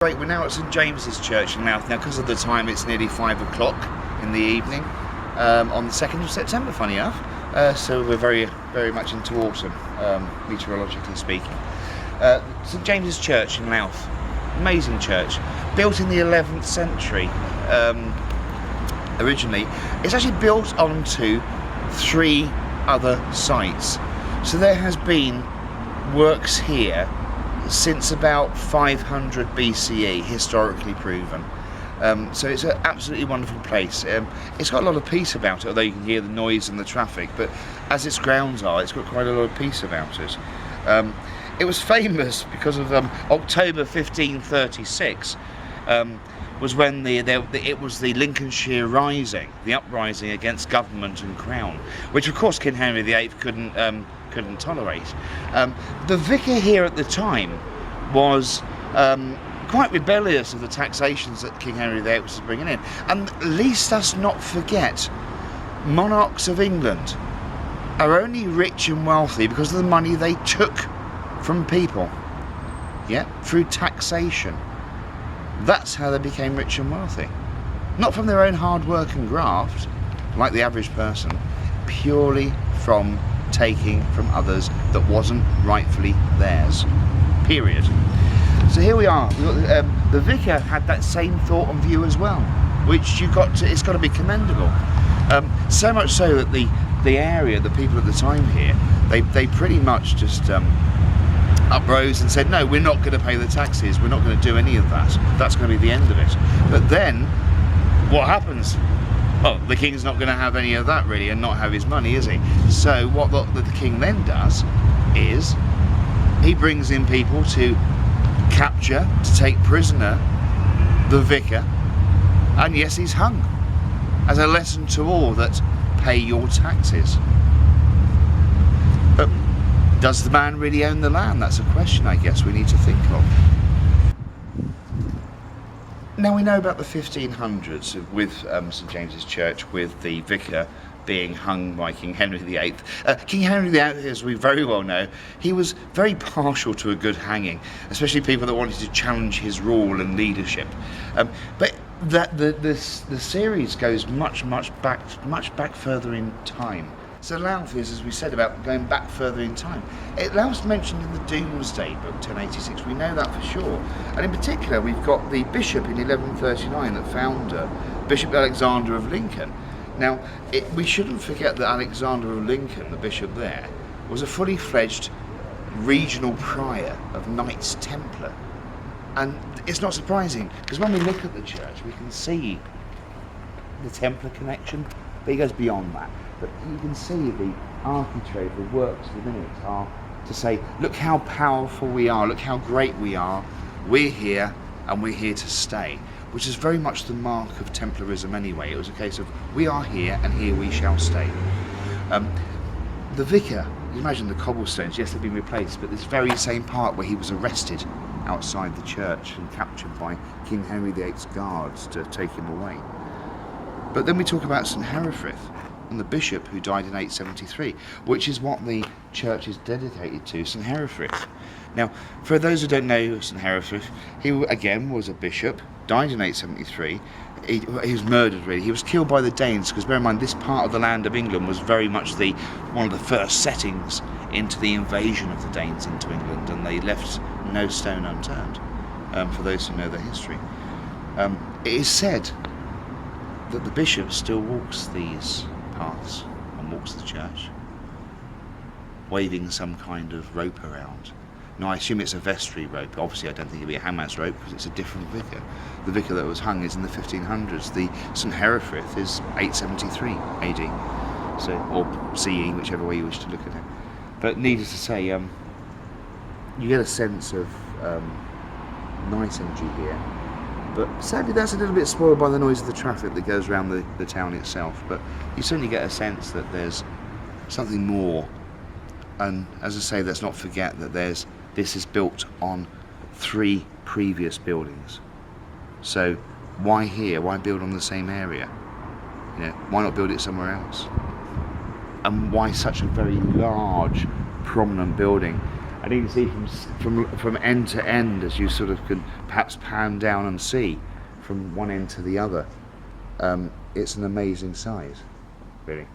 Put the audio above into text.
Great, we're now at St James's Church in Louth. Now, because of the time, it's nearly 5 o'clock in the evening on the 2nd of September, funny enough. So we're very much into autumn, meteorologically speaking. St James's Church in Louth, amazing church, built in the 11th century originally. It's actually built onto 3 other sites. So there has been works here since about 500 BCE, historically proven. So it's an absolutely wonderful place. It's got a lot of peace about it, although you can hear the noise and the traffic, but as its grounds are, it's got quite a lot of peace about it. It was famous because of October 1536 was when it was the Linconshire rising, the uprising against government and crown, which of course King Henry VIII couldn't tolerate. The vicar here at the time was quite rebellious of the taxations that King Henry VIII was bringing in. And least us not forget, monarchs of England are only rich and wealthy because of the money they took from people, through taxation. That's how they became rich and wealthy. Not from their own hard work and graft, like the average person, purely from taking from others that wasn't rightfully theirs. Period. So here we are. The vicar had that same thought and view as well, which it's got to be commendable. So much so that the area, the people at the time here, they pretty much just uprose and said, no, we're not going to pay the taxes, we're not going to do any of that. That's going to be the end of it. But then, what happens? Oh, the king's not going to have any of that really, and not have his money, is he? So what the king then does is he brings in people to capture, to take prisoner the vicar, and yes, he's hung as a lesson to all that pay your taxes. But does the man really own the land? That's a question I guess we need to think of. Now we know about the 1500s with St James's Church, with the vicar being hung by King Henry VIII. King Henry VIII, as we very well know, he was very partial to a good hanging, especially people that wanted to challenge his rule and leadership. But the series goes much back further in time. So Louth is, as we said, about going back further in time. Louth's mentioned in the Domesday Book, 1086, we know that for sure. And in particular, we've got the bishop in 1139 that found Bishop Alexander of Lincoln. Now, we shouldn't forget that Alexander of Lincoln, the bishop there, was a fully fledged regional prior of Knights Templar. And it's not surprising, because when we look at the church, we can see the Templar connection, but it goes beyond that. But you can see the architrave, the works within it are to say, look how powerful we are, look how great we are, we're here and we're here to stay, which is very much the mark of Templarism anyway. It was a case of, we are here and here we shall stay. The vicar, you imagine the cobblestones, yes, they've been replaced, but this very same part where he was arrested outside the church and captured by King Henry VIII's guards to take him away. But then we talk about St Herefrith, and the bishop who died in 873, which is what the church is dedicated to, St Herefrith. Now, for those who don't know St Herefrith, he again was a bishop, died in 873. He was murdered really. He was killed by the Danes, because bear in mind this part of the land of England was very much one of the first settings into the invasion of the Danes into England, and they left no stone unturned, for those who know their history. It is said that the bishop still walks these paths and walks the church, waving some kind of rope around. Now I assume it's a vestry rope. Obviously I don't think it'll be a hangman's rope, because it's a different vicar. The vicar that was hung is in the 1500s. The St Herefrith is 873 AD, so, or CE, whichever way you wish to look at it. But needless to say, you get a sense of nice energy here. But sadly that's a little bit spoiled by the noise of the traffic that goes around the town itself. But you certainly get a sense that there's something more. And as I say, let's not forget that this is built on 3 previous buildings. So why here? Why build on the same area? Why not build it somewhere else? And why such a very large, prominent building? And and you can see from end to end, as you sort of can perhaps pan down and see from one end to the other. It's an amazing size, really.